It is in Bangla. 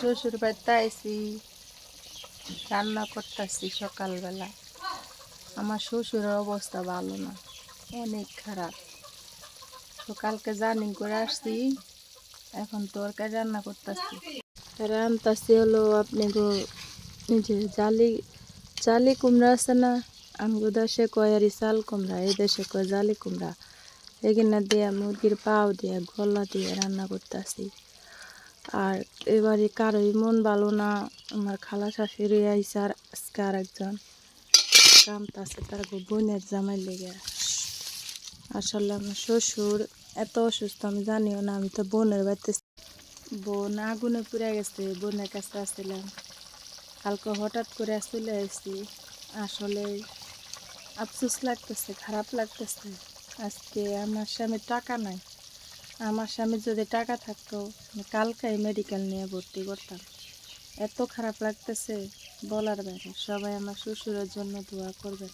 শ্বশুর বাড়িতে আইছি, রান্না করতেছি সকালবেলা। আমার শ্বশুরের অবস্থা ভালো না, অনেক খারাপ। সকালকে জার্নি করে আসছি, এখন তরকারি রান্না করতেছি। রান্নাছি হলো আপনি যে জালি জালি কুমড়া আছে না, আমগো দেশে কয় আর চাল কুমড়া, এই দেশে কয় জালি কুমড়া। এখানে দিয়ে মুরগির পাও দিয়ে গলা দিয়ে রান্না করতেছি। আর এবারে কারোই মন ভালো না, আমার খালা শাশুড়ি আইসে আর আজকে আর একজন কামতাছে তার বোনের জামাই লেগে। আসলে আমার শ্বশুর এত অসুস্থ আমি জানিও না, আমি তো বোনের বাড়িতে, বোন আগুনে পুড়ে গেছে, বোনের কাছে আসছিলাম। কালকে হঠাৎ করে চলে আসছি, আসলে আফসোস লাগতেছে, খারাপ লাগতেছে। আজকে আমার স্বামী টাকা নাই, আমার স্বামী যদি টাকা থাকতো আমি কালকেই মেডিকেল নিয়ে ভর্তি করতাম। এত খারাপ লাগতেছে বলার বাইরে। সবাই আমার শ্বশুরের জন্য দোয়া করবেন।